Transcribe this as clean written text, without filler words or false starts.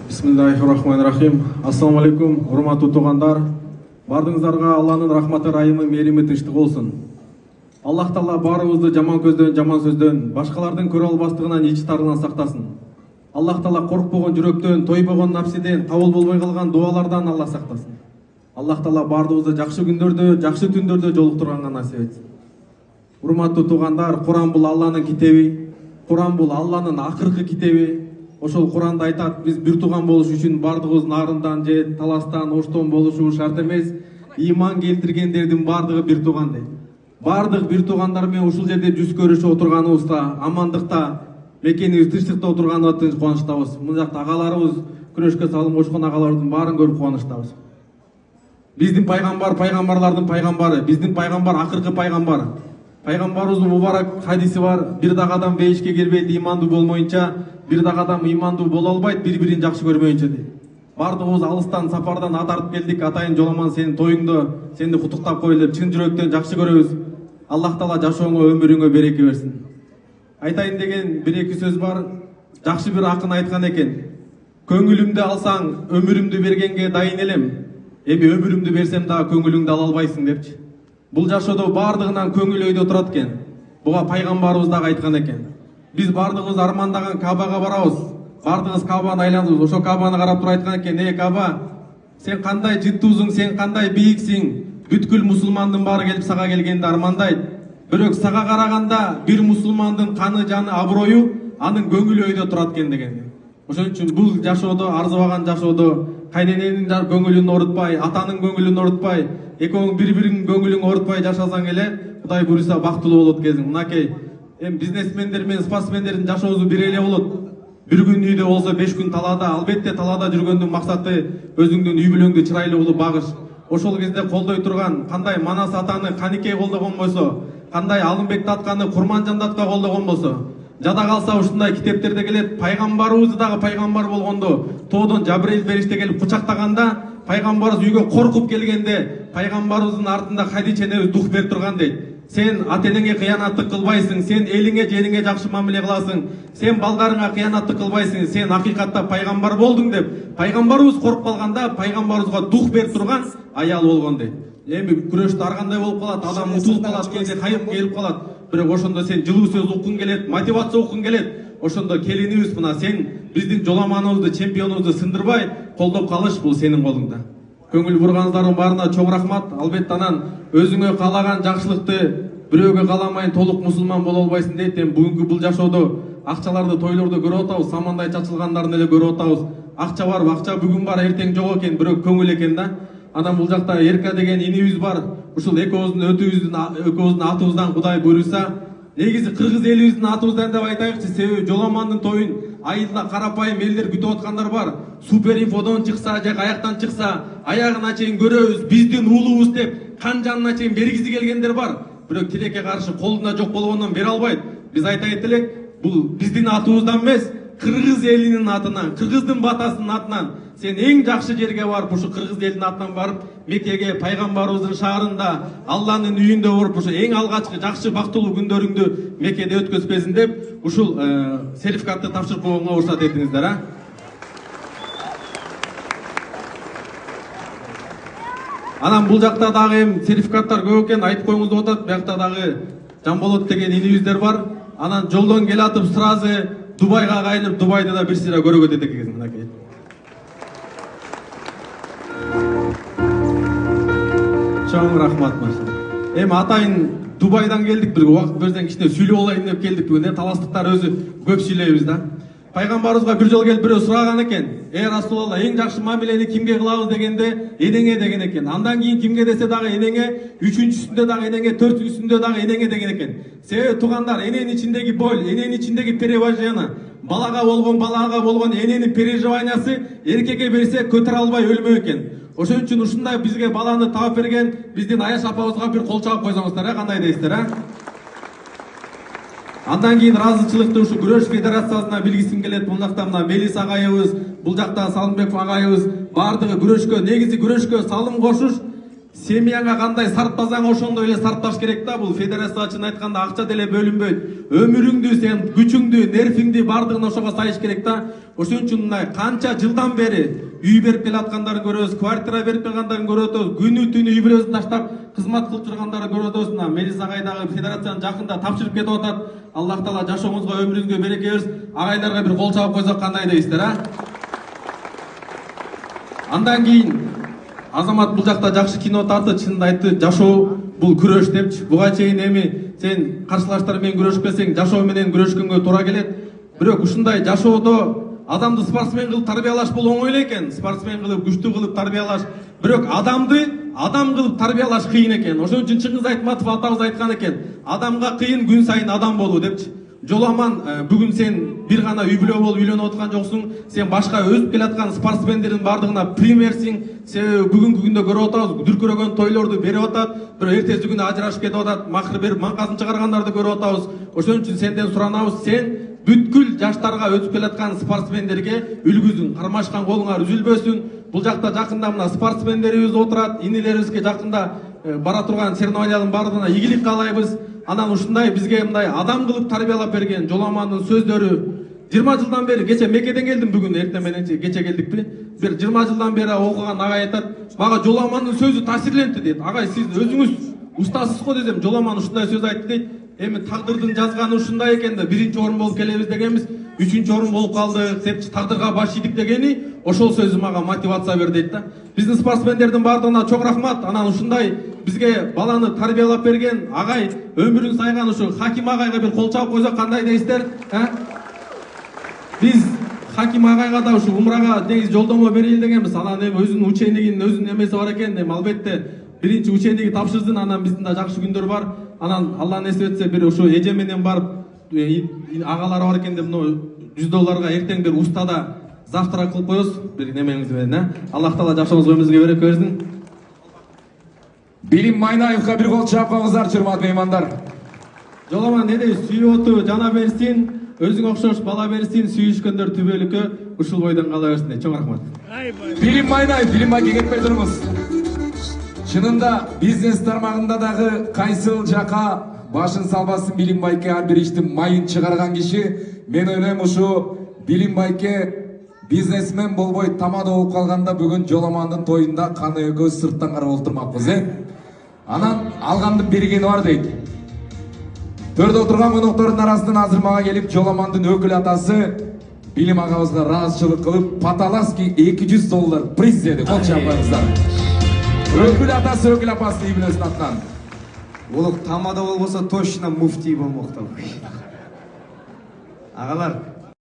Бисмиллахиррахманиррахим. Ассаламу алейкум, урматтуу туугандар. Бардыңыздарга Алланын рахматы, райымы, мээрими, тынчтыгы болсун. Аллах Таала баарыбызды жаман көздөн, жаман сөздөн, башкалардын көрө албастыгынан, ичтарынан сактасын. Аллах Таала коркпогон жүрөктөн, тойбогон напсиден, кабыл болбой калган дуалардан Аллах сактасын. Аллах Таала баардыгыбызды жакшы күндөрдө, жакшы түндөрдө жолуктурганга насип этсин. Урматтуу туугандар, Куран бул Алланын китеби, Куран бул Алланын акыркы китеби. Ошол Куранда айтат, биз бир тууган болуш үчүн бардыгыбыз нарындан же таластан, оштон болушу шарт эмес. Иман келтиргендердин бардыгы бир тууган дейт. Бардык бир туугандар менен ушул жерде жүз көрүшүп отурганыбызда, амандыкта, мекенибиз тынчтыкта отурганыбызда кубанычтабыз. Мына жакта агаларыбыз, күрөшкө салым кошкон агаларыбыздын баарын көрүп кубанычтабыз. Биздин пайгамбар пайгамбарлардын пайгамбары, биздин пайгамбар акыркы пайгамбар. Пайгамбарыбыздын мубарак хадиси бар: бир дагы адам бейишке келбейт имандуу болмоюнча, бир дагы адам имандуу боло албайт бири-бирин жакшы көрмөйүнчө дейт. Бардыгыбыз алыстан сапардан ат артып келдик. Атайын жоламан сенин тоюңдо сени куттуктап коелу деп чын жүрөктөн жакшы көрөбүз. Аллах Таала жашооңо, өмүрүңө береке берсин. Айтайын деген бир эки сөз бар. Жакшы бир акын айткан экен: көңүлүмдү алсаң өмүрүмдү бергенге дайын элем. Эми өмүрүмдү берсем дагы көңүлүңдү ала албайсың депчи. Бул жашоодо бардыгынан көңүл өйдө турат экен. Буга пайгамбарыбыз дагы айткан экен. Биз бардыгыбыз армандаган Кабага барабыз. Бардыгыбыз Кабаны айланабыз. Ошо Кабаны карап туруп айткан экен: Каба, сен кандай жыттуусуң, сен кандай бийиксиң. Бүткүл мусулмандын баары келип сага келгенди армандайт. Бирок сага караганда бир мусулмандын каны, жаны, аброю анын көңүлү өйдө турат экен деген. Ошон үчүн бул жашоодо, арзыбаган жашоодо кайнененин көңүлүн оорутпай, атанын көңүлүн оорутпай, экөөң бири-биринин көңүлүн оорутпай жашасаң эле Кудай буйруса бактылуу болот кезиң. Мынакей бизнесмендер менен спортсмендердин жашоосу бир эле болот. Бир күн үйдө болсо 5 күн талаада. Албетте талаада жүргөндүн максаты өзүңдүн үй бүлөңдү чырайлуу кылып багыш. Ошол кезде колдой турган, кандай Манас атаны Каникей колдогон болсо, кандай Алымбек татканы Курманжан татка колдогон болсо, жада калса ушундай китептерде келет. Пайгамбарыбыз дагы пайгамбар болгондо тоодон Жабраил бериште келип кучактаганда, пайгамбарыбыз үйгө коркуп келгенде, пайгамбарыбыздын артында Хадича энебиз дух берип турган дейт. Сен ата-энеңе кыянаттык кылбайсың, сен элиңе, жериңе жакшы мамиле кыласың, сен балдарыңа кыянаттык кылбайсың, сен акыйкатта пайгамбар болдуң деп. Пайгамбарыбыз коруп калганда, пайгамбарыбызга дух берип турган аял болгон дейт. Эми күрөштө ар кандай болуп калат, адам утулуп калат, кээде кайып келип калат. Бирок ошондо сен жылуу сөз уккуң келет, мотивация уккуң келет. Ошондо келинибиз, мына сен биздин жоламаныбызды, чемпионубузду сындырбай колдоп калыш, бул сенин колуңда. Көңүл бургандардын баарына чоң рахмат. Албетте анан өзүңө каалаган жакшылыкты бирөөгө кааламайын, толук мусулман боло албайсың дейт. Эми бүгүнкү бул жашоодо акчаларды тойлордо көрүп атабыз, самандай чачылгандарын эле көрүп атабыз. Акча бар, акча бүгүн бар, эртең жок экен, бирок көңүл экен да. Анан бул жакта Эрка деген инибиз бар. Ушул экөөбүздүн атыбыздан Кудай буйруса, негизи кыргыз элибиздин атыбыздан деп айтайыкчы. Себеби жоламандын тоюн айылда карапайым элдер күтүп аткандар бар. Супер инфодон чыкса же каяктан чыкса, аягына чейин көрөбүз, биздин уулубуз деп кан жанына чейин бергиси келгендер бар. Бирок тилекке каршы колунда жок болгондон бере албайт. Биз айтайын элек, бул биздин атыбыздан эмес, кыргыз элинин атынан, кыргыздын батасынын атынан сен эң жакшы жерге барып, ушу кыргыз элинин атынан барып, Меккеге, пайгамбарыбыздын шаарында, Алланын үйүндө барып, ушу эң алгачкы жакшы бактылуу күндөрүңдү Меккеде өткөзбөсүн деп, ушул сертификатты тапшырып койгонго уруксат этиңиздер, а? Анан бул жакта дагы эми сертификаттар көп экен, айтып коюңуз деп атат. Биякта дагы Жамболот деген инибиздер бар. Анан жолдон келатып сразу Дубайга кайрылып, Дубайда да бир сыйра көрөгөт экен, мынакей. Чоң рахмат машалла. Эми атайын Дубайдан келдик, бир убакыт берсең кичине сүйлөп алайын деп келдик бүгүн. Таластыктар өзү көп сүйлөйбүз да. Пайгамбарыбызга бир жол келип бирөө сураган экен: Расулалла, эң жакшы мамилени кимге кылабыз дегенде, энеңе деген экен. Андан кийин кимге десе дагы энеңе, үчүнчүсүндө дагы энеңе, төртүнчүсүндө дагы энеңе деген экен. Себеби туугандар, эненин ичиндеги боль, эненин ичиндеги переживание, балага болгон эненин переживаниясы эркекке берсе көтөрө албай өлмөк экен. Ошон үчүн ушундай бизге баланы таап берген биздин Аяш апабызга бир кол чабып койсоңуздар, кандай дейсиздер, а? Андан кийин ыраазычылыкты ушу күрөш федерациясына билгисим келет. Бул жакта мына Мелис агайыбыз, бул жакта Салымбеков агайыбыз бардыгы күрөшкө, негизи күрөшкө салым кошуш Семьяңа кандай сарптасаң ошондой эле сарпташ керек да. Бул федерация чын айтканда акча деле бөлүнбөйт. Өмүрүңдү сен, күчүңдү, нервиңди бардыгын ошого сайыш керек да. Ошон үчүн мына канча жылдан бери үй берип келаткандарын көрөбүз, квартира берип келгандарын көрөбүз, күнү түнү үй бүлөсүн таштап кызмат кылып жүргандарын көрөбүз. Мына Мелис агайдагы федерацияны жакында тапшырып кетип атат. Аллах таала жашооңузга, өмүрүңүзгө береке берсин. Агайларга бир кол чабып койсок кандай дейсиздер, а? Андан кийин Азамат бул жакта жакшы кино тартты, чынын айтты, жашоо бул күрөш депчи. Буга чейин эми сен каршылаштар менен күрөшүп келсең, жашоо менен күрөшкөнгө туура келет. Бирок ушундай жашоодо адамды спортсмен кылып тарбиялаш бул оңой эле экен. Спортсмен кылып, күчтүү кылып тарбиялаш. Бирок адамды адам кылып тарбиялаш кыйын экен. Ошон үчүн Чыңгыз Айтматов атабыз айткан экен, адамга кыйын күн сайын адам болуу депчи. Жоламан, бүгүн сен бир гана үй бүлө болуп үйлөнүп аткан жоксуң. Сен башка өсүп келаткан спортсмендердин бардыгына примерсиң. Себеби бүгүнкү күндө көрүп атабыз, дүркүрөгөн тойлорду берип атат, бирок эртеси күнү ажырашып кетип атат, макыр берип маңкасын чыгаргандарды көрүп атабыз. Ошон үчүн сенден суранабыз, сен бүткүл жаштарга өтүп келаткан спортсмендерге үлгүсүң, кармашкан колуңар үзүлбөсүн. Бул жакта жакында мына спортсмендерибиз отурат, инилерибизге жакында бара турган соревнованиянын бардыгына ийгилик каалайбыз. Анан ушундай бизге мындай адам кылып тарбиялап берген Жоламандын сөздөрү 20 жылдан бери, кече Мекеден келдим бүгүн, эртең мененчи кече келдикпи? Бир 20 жылдан бери окуган агай айтат, мага Жоламандын сөзү таасирленди дейт. Агай, сиз өзүңүз устасыз го десем, Жоламан ушундай сөз айтты дейт. Эми тагдырдын жазганы ушундай экен да, биринчи орун болуп келебиз дегенбиз, үчүнчү орун болуп калдык депчи, тагдырга баш ийдик дегени ошол сөзү мага мотивация берди дейт да. Биздин спортсмендердин бардыгына чоң рахмат. Анан ушундай бизге баланы тарбиялап берген агай, өмүрүн сайган ушу Хаким агайга бир кол чабып койсок кандай дейсиздер? Биз Хаким агайга да ушу умрага негизи жолдомо берейин дегенбиз. Анан эми өзүнүн ученигинин өзүнүн эмеси бар экен. Эми албетте биринчи учениги тапшырсын, анан биздин да жакшы күндөр бар. Анан Алла насип этсе бир ушу эже менен барып агалары бар экен деп мына $100 эртең бир устада завтрак кылып коебуз бир немеңиз менен, Аллах таала жашооңузга өмүрүңүзгө береке берсин. Билим Майнаевга бир кол чаап коюңуздарчы, урматтуу меймандар. Жоламан эне сүйөтү жана берсин, өзүңө окшош бала берсин, сүйүшкөндөр түбөлүккө ушул бойдон кала берсин дейт. Чоң рахмат. Билим Майнаев, Билим Майке кетпей туруңуз. Чынында бизнес тармагында дагы кайсыл жака башын салбасын Билим Майке ар бир иштин майын чыгарган киши. Мен ойлойм ушу Билим Майке бизнесмен болбой тамада болуп калганда бүгүн Жоламандын тоюнда каны экөөбүз сырттан карап олтурмакпыз, Анан алгандын бергени бар дейт. Төрдө отурган коноктордун арасынан азыр мага келип Жоламандын өкүл атасы Билим агабызга ыраазычылык кылып Паталаски $200 приз деди. Кол чаап коюңуздар. Өкүл атасы, өкүл апасы үй бүлөсүнүн атынан. Улук тамада болбосо точно муфтий болмок да. Агалар,